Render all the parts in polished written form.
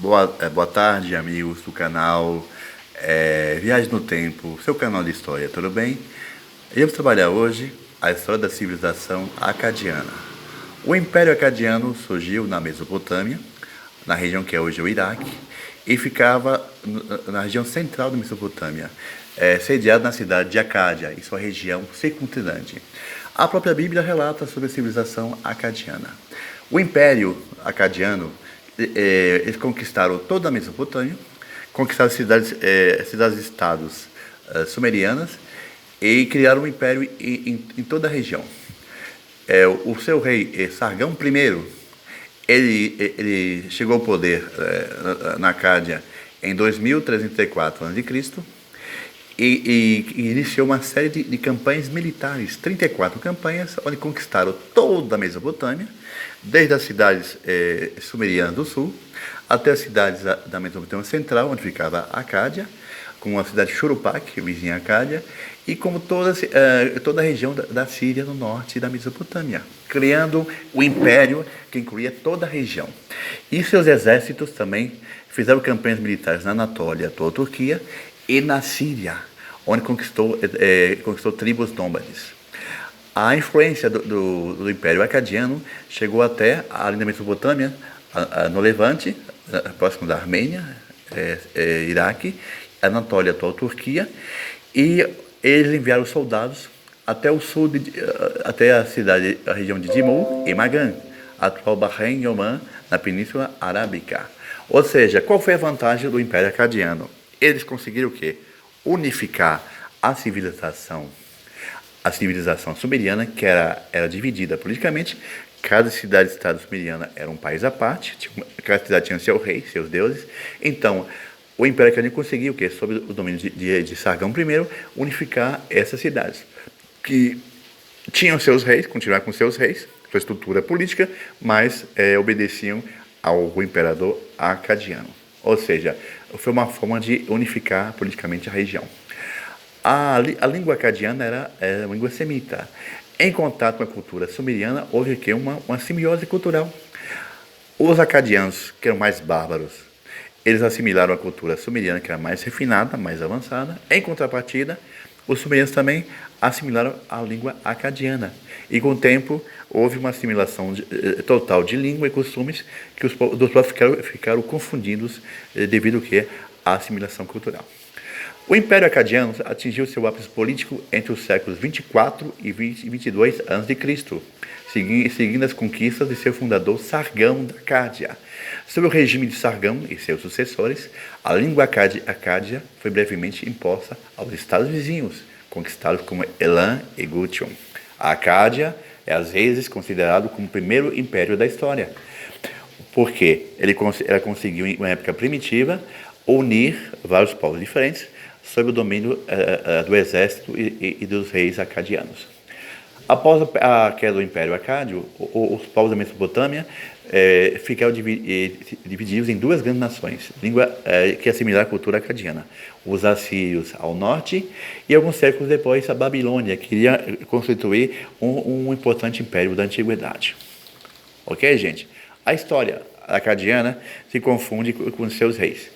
Boa tarde, amigos do canal Viagem no Tempo, seu canal de história, tudo bem? Iremos trabalhar hoje a história da civilização acadiana. O Império Acadiano surgiu na Mesopotâmia, na região que é hoje o Iraque, e ficava na região central da Mesopotâmia, sediado na cidade de Acádia e sua região circundante. A própria Bíblia relata sobre a civilização acadiana. O Império Acadiano, eles conquistaram toda a Mesopotâmia, conquistaram cidades-estados sumerianas e criaram um império em toda a região. O seu rei Sargão I, ele chegou ao poder na Acádia em 2334 a.C. E iniciou uma série de campanhas militares, 34 campanhas, onde conquistaram toda a Mesopotâmia, desde as cidades sumerianas do sul até as cidades da Mesopotâmia central, onde ficava a Acádia, como a cidade de Churupaq, vizinha Acádia, e como toda a região da Síria no norte da Mesopotâmia, criando o império que incluía toda a região. E seus exércitos também fizeram campanhas militares na Anatólia, atual Turquia, e na Síria, onde conquistou tribos nômades. A influência do Império Acadiano chegou até a linha da Mesopotâmia, no Levante, próximo da Armênia, Iraque, Anatólia, atual Turquia, e eles enviaram soldados até o sul, até a região de Dimul e Magan, atual Bahrein e Oman, na Península Arábica. Ou seja, qual foi a vantagem do Império Acadiano? Eles conseguiram o quê? Unificar a civilização sumeriana, que era dividida politicamente. Cada cidade-estado sumeriana era um país à parte, cada cidade tinha seu rei, seus deuses. Então, o Império Acadiano conseguiu o quê? Sob o domínio de Sargão I, unificar essas cidades, que tinham seus reis, continuaram com seus reis, sua estrutura política, mas obedeciam ao imperador acadiano. Ou seja, foi uma forma de unificar politicamente a região. A língua acadiana era uma língua semita. Em contato com a cultura sumeriana, houve aqui uma simbiose cultural. Os acadianos, que eram mais bárbaros, eles assimilaram a cultura sumeriana, que era mais refinada, mais avançada. Em contrapartida, os sumerianos também assimilaram a língua acadiana. E com o tempo, houve uma assimilação total de língua e costumes que os povos ficaram confundidos devido à assimilação cultural. O Império Acadiano atingiu seu ápice político entre os séculos 24 e 22 a.C., seguindo as conquistas de seu fundador Sargão da Acádia. Sob o regime de Sargão e seus sucessores, a língua acádia foi brevemente imposta aos estados vizinhos, conquistados como Elam e Gutium. A Acádia é às vezes considerado como o primeiro império da história, porque ela conseguiu, em uma época primitiva, unir vários povos diferentes sob o domínio do exército e dos reis acadianos. Após a queda do Império Acádio, os povos da Mesopotâmia ficaram divididos em duas grandes nações, que assimilaram a cultura acadiana. Os assírios ao norte e, alguns séculos depois, a Babilônia, que iria constituir um importante império da antiguidade. Ok, gente? A história acadiana se confunde com seus reis.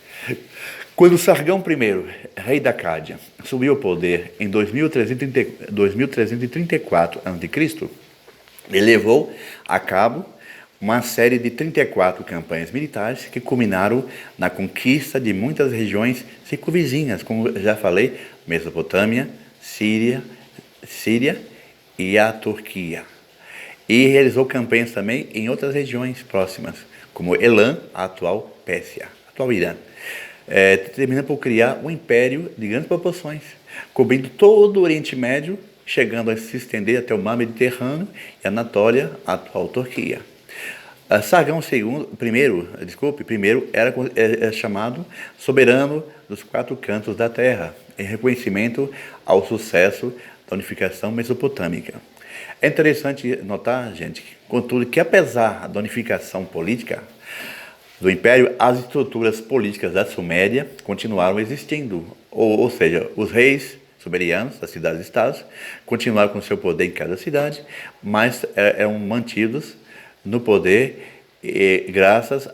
Quando Sargão I, rei da Acádia, subiu ao poder em 2334 a.C., ele levou a cabo uma série de 34 campanhas militares que culminaram na conquista de muitas regiões circunvizinhas, como já falei, Mesopotâmia, Síria e a Turquia. E realizou campanhas também em outras regiões próximas, como Elam, a atual Pérsia, atual Irã. Terminando por criar um império de grandes proporções, cobrindo todo o Oriente Médio, chegando a se estender até o mar Mediterrâneo e Anatólia, a atual Turquia. Sargão I era chamado soberano dos quatro cantos da terra, em reconhecimento ao sucesso da unificação mesopotâmica. É interessante notar, gente, contudo, que apesar da unificação política do Império, as estruturas políticas da Suméria continuaram existindo, ou seja, os reis sumerianos das cidades-estados continuaram com seu poder em cada cidade, mas eram mantidos no poder graças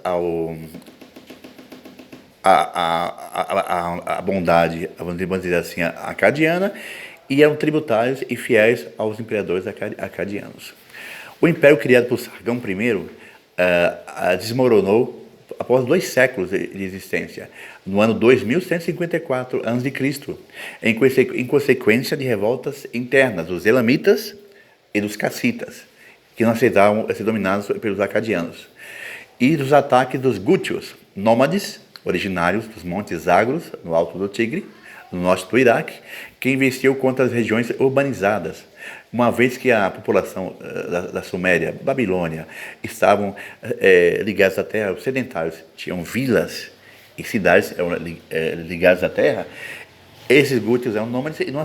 a bondade, vamos dizer assim, acadiana, e eram tributários e fiéis aos imperadores acadianos. O império criado por Sargão I desmoronou após 2 séculos de existência, no ano 2154 a.C., em consequência de revoltas internas dos elamitas e dos cassitas, que não aceitavam ser dominados pelos acadianos, e dos ataques dos gútios, nômades, originários dos Montes Zagros, no Alto do Tigre, no norte do Iraque, que investiu contra as regiões urbanizadas, uma vez que a população da Suméria, Babilônia, estavam ligados à terra, os sedentários tinham vilas e cidades ligadas à terra. Esses gútios eram nômades e não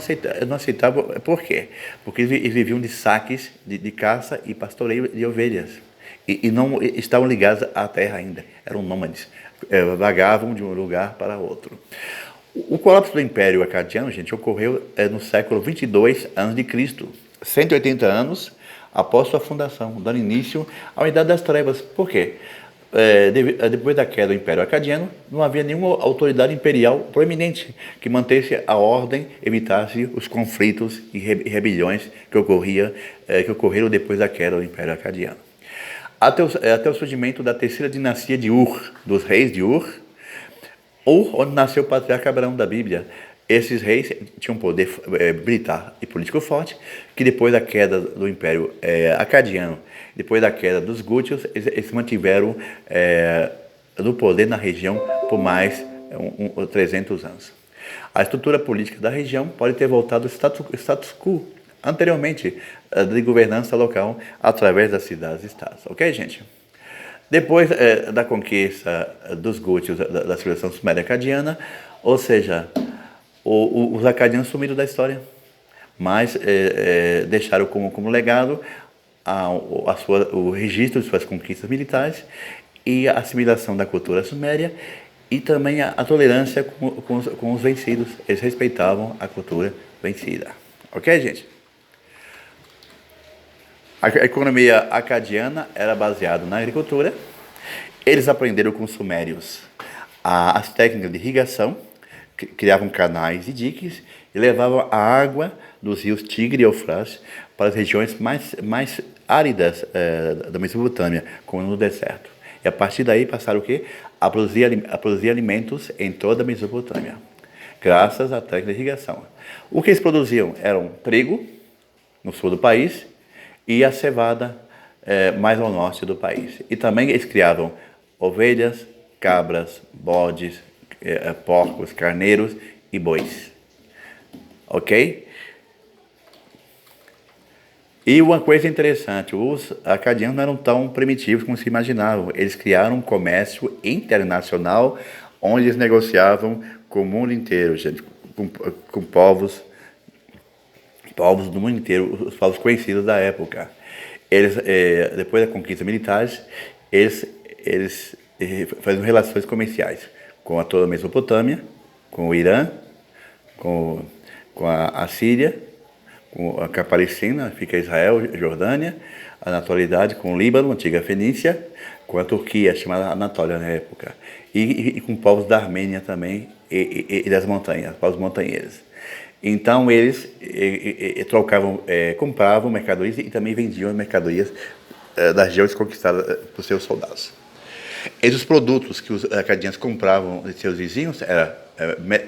aceitavam. Por quê? Porque eles viviam de saques de caça e pastoreio de ovelhas. E não estavam ligados à terra ainda. Eram nômades. Vagavam de um lugar para outro. O colapso do Império Acadiano, gente, ocorreu no século 22 a.C., 180 anos após sua fundação, dando início à Idade das Trevas. Por quê? Depois da queda do Império Acadiano, não havia nenhuma autoridade imperial proeminente que mantesse a ordem, evitasse os conflitos e rebeliões que ocorreram depois da queda do Império Acadiano. Até o surgimento da terceira dinastia de Ur, dos reis de Ur, ou onde nasceu o patriarca Abraão da Bíblia. Esses reis tinham poder militar e político forte, que depois da queda do Império Acadiano, depois da queda dos gútios, eles se mantiveram no poder na região por mais 300 anos. A estrutura política da região pode ter voltado ao status quo anteriormente de governança local através das cidades-estados. Ok, gente? Depois da conquista dos gútios da civilização sumério-acadiana, ou seja, os acadianos sumiram da história, mas deixaram como legado o registro de suas conquistas militares e a assimilação da cultura suméria e também a tolerância com os vencidos. Eles respeitavam a cultura vencida. Ok, gente? A economia acadiana era baseada na agricultura. Eles aprenderam com os sumérios as técnicas de irrigação, criavam canais e diques e levavam a água dos rios Tigre e Eufrates para as regiões mais áridas da Mesopotâmia, como no deserto. E a partir daí passaram o quê? A produzir alimentos em toda a Mesopotâmia, graças à técnica de irrigação. O que eles produziam eram trigo, no sul do país, e a cevada mais ao norte do país. E também eles criavam ovelhas, cabras, bodes, porcos, carneiros e bois. Ok? E uma coisa interessante, os acadianos não eram tão primitivos como se imaginavam. Eles criaram um comércio internacional onde eles negociavam com o mundo inteiro, gente, com povos do mundo inteiro, os povos conhecidos da época. Eles, depois da conquista militares, eles faziam relações comerciais com toda a Mesopotâmia, com o Irã, com a Síria, com a Palestina, fica Israel, Jordânia, a Anatolidade com o Líbano, antiga Fenícia, com a Turquia, chamada Anatólia na época, e com povos da Armênia também, e das montanhas, povos montanheiros. Então eles compravam mercadorias e também vendiam mercadorias das regiões conquistadas por seus soldados. Entre os produtos que os acadianos compravam de seus vizinhos era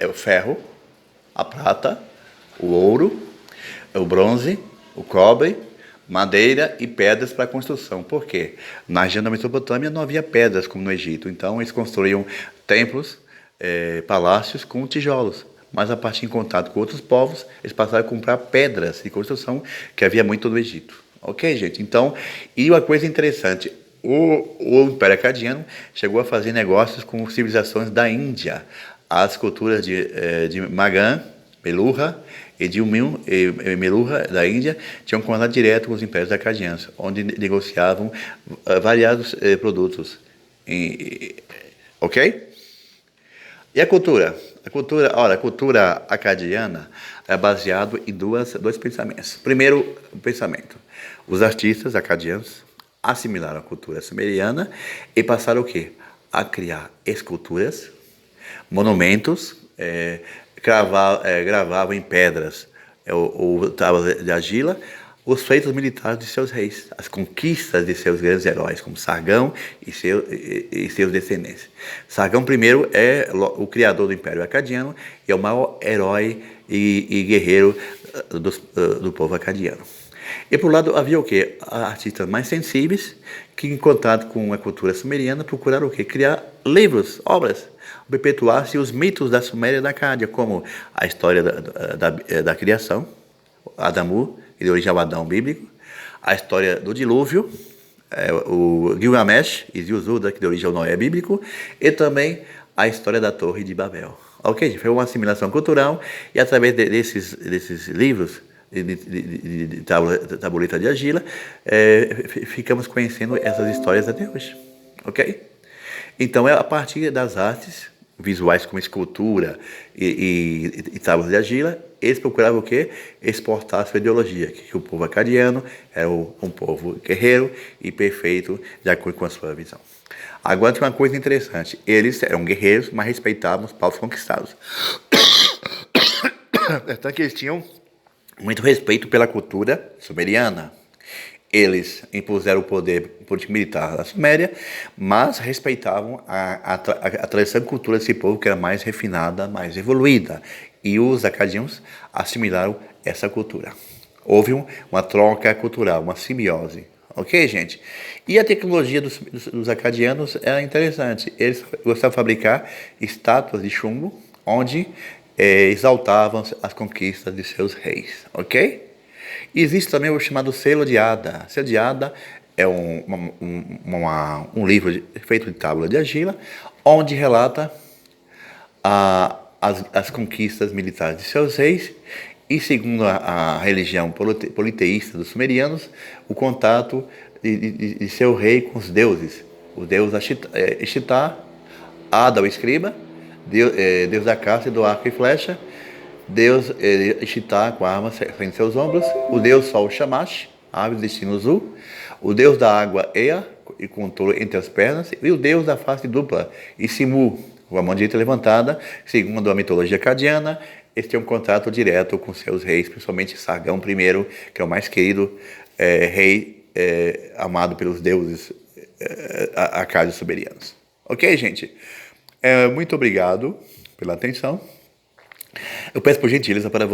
o ferro, a prata, o ouro, o bronze, o cobre, madeira e pedras para construção. Por quê? Na região da Mesopotâmia não havia pedras como no Egito, então eles construíam templos, palácios com tijolos. Mas a partir de contato com outros povos, eles passaram a comprar pedras de construção que havia muito no Egito. Ok, gente? Então, e uma coisa interessante, o Império Acadiano chegou a fazer negócios com civilizações da Índia. As culturas de Magadha, Meluha e de Meluha da Índia tinham contato direto com os impérios acadianos, onde negociavam variados produtos. Ok? E a cultura? A cultura acadiana é baseada em dois pensamentos. Primeiro pensamento, os artistas acadianos assimilaram a cultura sumeriana e passaram o quê? A criar esculturas monumentos, gravavam em pedras ou tábuas de argila os feitos militares de seus reis, as conquistas de seus grandes heróis, como Sargão e seus descendentes. Sargão I é o criador do Império Acadiano e é o maior herói e guerreiro do povo acadiano. E por lado havia o quê? Artistas mais sensíveis que, em contato com a cultura sumeriana, procuraram o quê? Criar livros, obras, perpetuar-se os mitos da Suméria e da Acádia, como a história da criação, Adamu, que deu origem ao Adão bíblico, a história do dilúvio, o Gilgamesh e Ziuzuda, que deu origem ao Noé bíblico, e também a história da Torre de Babel. Ok? Foi uma assimilação cultural e através desses livros de tabuleta de argila, ficamos conhecendo essas histórias até hoje. Ok? Então, é a partir das artes visuais como escultura e tábuas de argila, eles procuravam o quê? Exportar a sua ideologia, que o povo acadiano era um povo guerreiro e perfeito de acordo com a sua visão. Agora tem uma coisa interessante, eles eram guerreiros, mas respeitavam os povos conquistados. Tanto que eles tinham muito respeito pela cultura sumeriana. Eles impuseram o poder político militar da Suméria, mas respeitavam a tradição e cultura desse povo, que era mais refinada, mais evoluída. E os acadianos assimilaram essa cultura. Houve uma troca cultural, uma simbiose. Ok, gente? E a tecnologia dos acadianos era interessante. Eles gostavam de fabricar estátuas de chumbo, onde exaltavam as conquistas de seus reis. Ok? Existe também o chamado Selo de Ada. Selo de Ada é um livro feito de tábua de argila, onde relata as conquistas militares de seus reis e, segundo a religião politeísta dos sumerianos, o contato de seu rei com os deuses. O deus Ishtar, Ada, o escriba, deus da caça e do arco e flecha, Deus Ishtar com a arma em seus ombros, o Deus Sol Shamash, ave do destino Zu, o Deus da água Ea, e com o touro entre as pernas, e o Deus da face dupla, Isimu, com a mão direita levantada, segundo a mitologia acadiana. Eles têm um contato direto com seus reis, principalmente Sargão I, que é o mais querido rei amado pelos deuses acádios sumerianos. Ok, gente? Muito obrigado pela atenção. Eu peço por gentileza para você